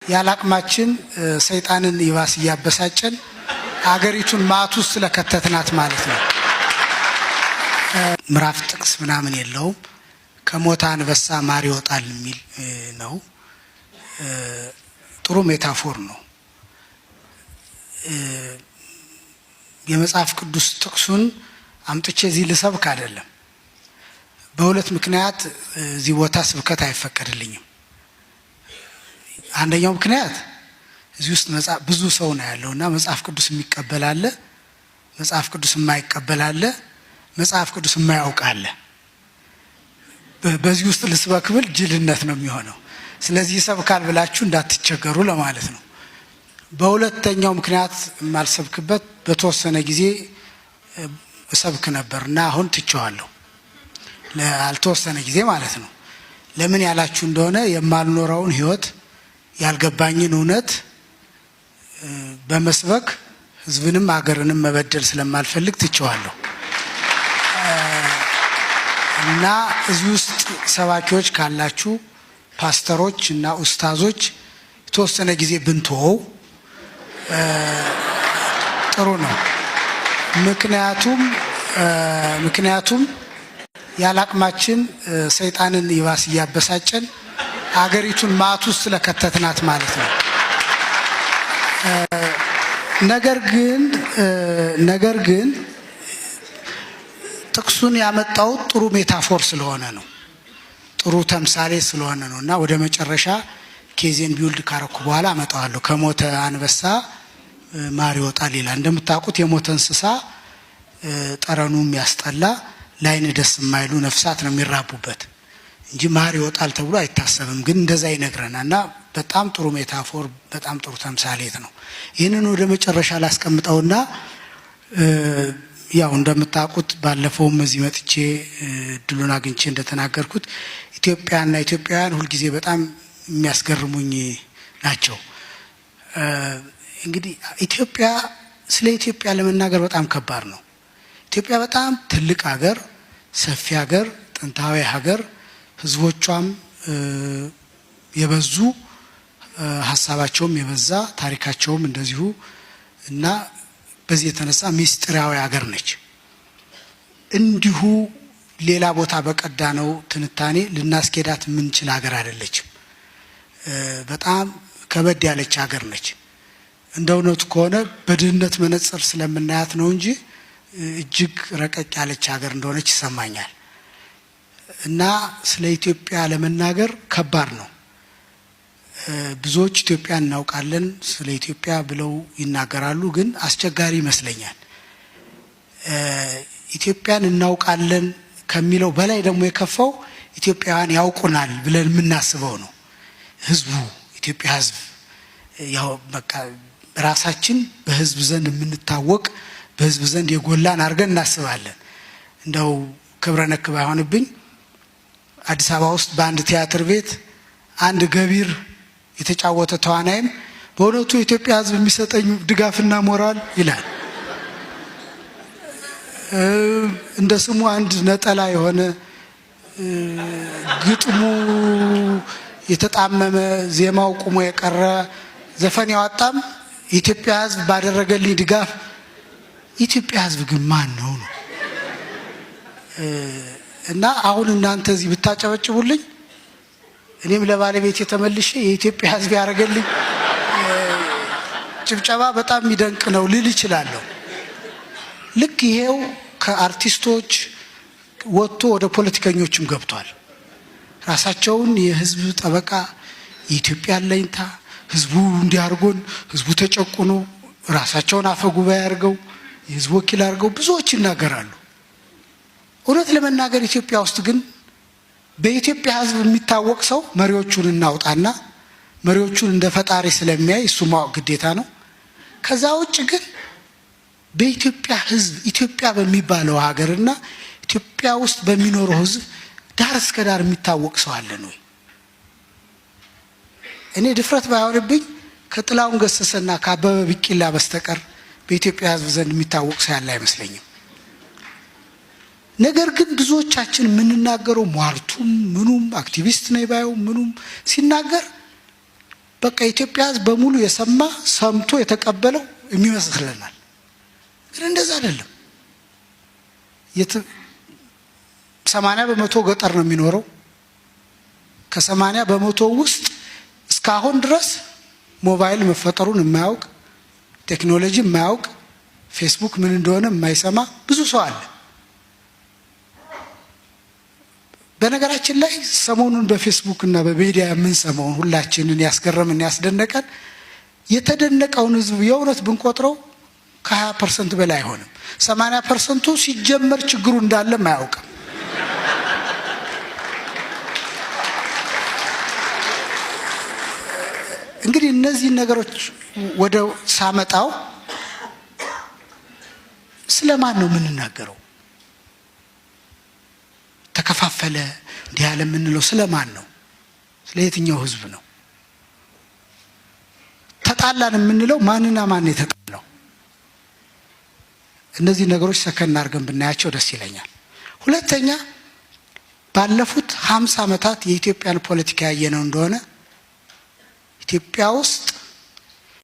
ያላቅማችን ሰይጣንን ይባስ ያበሳጨን አገሪቱን ማቱ ስለከተትናት ማለት ነው። ምዕራፍ ጥቅስ ምናምን የለውም። ከሞታ አንበሳ ማር ይወጣል የሚል ነው። ጥሩ ሜታፎር ነው። የመጽሐፍ ቅዱስ ጥቅሱን አምጥቼ እዚህ ልሰብክ አይደለም። በሁለት ምክንያት እዚህ ቦታ ስብከት አይፈቀድልኝም። አንደኛው ምክንያት እዚህ ውስጥ ብዙ ሰው ነው ያለውና መጽሐፍ ቅዱስ የሚቀበል አለ፣ መጽሐፍ ቅዱስ የማይቀበል አለ፣ መጽሐፍ ቅዱስ የማያውቅ አለ። በዚህ ውስጥ ልስበክ ብል ጅልነት ነው የሚሆነው። ስለዚህ ይሰብካል ብላችሁ እንዳትቸገሩ ለማለት ነው። በሁለተኛው ምክንያት የማልሰብክበት በተወሰነ ጊዜ እሰብክ ነበርና አሁን ትቼዋለሁ። ለአልተወሰነ ጊዜ ማለት ነው። ለምን ያላችሁ እንደሆነ የማልኖረውን ህይወት ያልገባኝን እውነት በመስበክ ህዝብንም ሀገርንም መበደል ስለማልፈልግ ትቼዋለሁ። እና እዚህ ውስጥ ሰባኪዎች ካላችሁ ፓስተሮች እና ኡስታዞች የተወሰነ ጊዜ ብንተወው ጥሩ ነው። ምክንያቱም ያላቅማችን ሰይጣንን ይባስ ያበሳጨን አገሪቱን ማቱ ስለከተትናት ማለት ነው። ነገር ግን ጥቅሱን ያመጣው ጥሩ ሜታፎር ስለሆነ ነው፣ ጥሩ ተምሳሌ ስለሆነ ነው። እና ወደ መጨረሻ ኬዜን ቢውልድ ካረኩ በኋላ አመጣዋለሁ። ከሞተ አንበሳ ማር ይወጣል ይላል። እንደምታውቁት የሞተ እንስሳ ጠረኑም ያስጠላ ላይን ደስ የማይሉ ነፍሳት ነው የሚራቡበት እንጂ ማር ይወጣል ተብሎ አይታሰብም። ግን እንደዛ ይነግረናል። እና በጣም ጥሩ ሜታፎር፣ በጣም ጥሩ ተምሳሌት ነው። ይህንን ወደ መጨረሻ ላስቀምጠውና ያው እንደምታውቁት ባለፈውም እዚህ መጥቼ እድሉን አግኝቼ እንደተናገርኩት ኢትዮጵያና ኢትዮጵያውያን ሁልጊዜ በጣም የሚያስገርሙኝ ናቸው። እንግዲህ ስለ ኢትዮጵያ ለመናገር በጣም ከባድ ነው። ኢትዮጵያ በጣም ትልቅ ሀገር፣ ሰፊ ሀገር፣ ጥንታዊ ሀገር፣ ህዝቦቿም የበዙ ሀሳባቸውም የበዛ ታሪካቸውም እንደዚሁ እና በዚህ የተነሳ ሚስጥራዊ ሀገር ነች። እንዲሁ ሌላ ቦታ በቀዳነው ትንታኔ ልናስኬዳት የምንችል ሀገር አይደለችም። በጣም ከበድ ያለች ሀገር ነች። እንደ እውነቱ ከሆነ በድህነት መነጽር ስለምናያት ነው እንጂ እጅግ ረቀቅ ያለች ሀገር እንደሆነች ይሰማኛል። እና ስለ ኢትዮጵያ ለመናገር ከባድ ነው። ብዙዎች ኢትዮጵያ እናውቃለን ስለ ኢትዮጵያ ብለው ይናገራሉ፣ ግን አስቸጋሪ ይመስለኛል። ኢትዮጵያን እናውቃለን ከሚለው በላይ ደግሞ የከፋው ኢትዮጵያውያን ያውቁናል ብለን የምናስበው ነው። ህዝቡ ኢትዮጵያ ህዝብ ያው በቃ ራሳችን በህዝብ ዘንድ የምንታወቅ በህዝብ ዘንድ የጎላን አድርገን እናስባለን። እንደው ክብረ ነክ ባይሆንብኝ አዲስ አበባ ውስጥ በአንድ ቲያትር ቤት አንድ ገቢር የተጫወተ ተዋናይም በእውነቱ የኢትዮጵያ ህዝብ የሚሰጠኝ ድጋፍና ሞራል ይላል። እንደ ስሙ አንድ ነጠላ የሆነ ግጥሙ የተጣመመ ዜማው ቁሞ የቀረ ዘፈን ያወጣም የኢትዮጵያ ህዝብ ባደረገልኝ ድጋፍ። የኢትዮጵያ ህዝብ ግን ማን ነው? እና አሁን እናንተ እዚህ ብታጨበጭቡልኝ እኔም ለባለቤት የተመልሼ የኢትዮጵያ ህዝብ ያደረገልኝ ጭብጨባ በጣም የሚደንቅ ነው ልል እችላለሁ። ልክ ይሄው ከአርቲስቶች ወጥቶ ወደ ፖለቲከኞችም ገብቷል። ራሳቸውን የህዝብ ጠበቃ፣ የኢትዮጵያ አለኝታ፣ ህዝቡ እንዲያርጎን፣ ህዝቡ ተጨቁኖ ራሳቸውን አፈ ጉባኤ አድርገው የህዝብ ወኪል አድርገው ብዙዎች ይናገራሉ። እውነት ለመናገር ኢትዮጵያ ውስጥ ግን በኢትዮጵያ ህዝብ የሚታወቅ ሰው መሪዎቹን እናውጣና መሪዎቹን እንደ ፈጣሪ ስለሚያይ እሱ ማወቅ ግዴታ ነው። ከዛ ውጭ ግን በኢትዮጵያ ህዝብ ኢትዮጵያ በሚባለው ሀገርና ኢትዮጵያ ውስጥ በሚኖረው ህዝብ ዳር እስከ ዳር የሚታወቅ ሰው አለን ወይ? እኔ ድፍረት ባይሆንብኝ ከጥላሁን ገሰሰና ከአበበ ቢቂላ በስተቀር በኢትዮጵያ ህዝብ ዘንድ የሚታወቅ ሰው ያለ አይመስለኝም። ነገር ግን ብዙዎቻችን የምንናገረው ሟርቱም ምኑም አክቲቪስት ነው ባዩ ምኑም ሲናገር በቃ ኢትዮጵያ በሙሉ የሰማ ሰምቶ የተቀበለው የሚመስልናል። ግን እንደዛ አይደለም። 80% ገጠር ነው የሚኖረው። ከ80% ውስጥ እስካሁን ድረስ ሞባይል መፈጠሩን የማያውቅ፣ ቴክኖሎጂ የማያውቅ፣ ፌስቡክ ምን እንደሆነ የማይሰማ ብዙ ሰው አለ። በነገራችን ላይ ሰሞኑን በፌስቡክ እና በሚዲያ የምንሰማውን ሁላችንን ያስገረምን ያስደነቀን የተደነቀውን ህዝብ የእውነት ብንቆጥረው ከ20% በላይ አይሆንም። 80% ሲጀመር ችግሩ እንዳለም አያውቅም። እንግዲህ እነዚህ ነገሮች ወደ ሳመጣው ስለማን ነው የምንናገረው? ተከፋፈለ እንዲህ ያለ የምንለው ስለማን ነው? ስለ የትኛው ህዝብ ነው? ተጣላን የምንለው ማንና ማን የተጣላው? እነዚህ ነገሮች ሰከን አድርገን ብናያቸው ደስ ይለኛል። ሁለተኛ ባለፉት 50 ዓመታት የኢትዮጵያን ፖለቲካ ያየነው እንደሆነ ኢትዮጵያ ውስጥ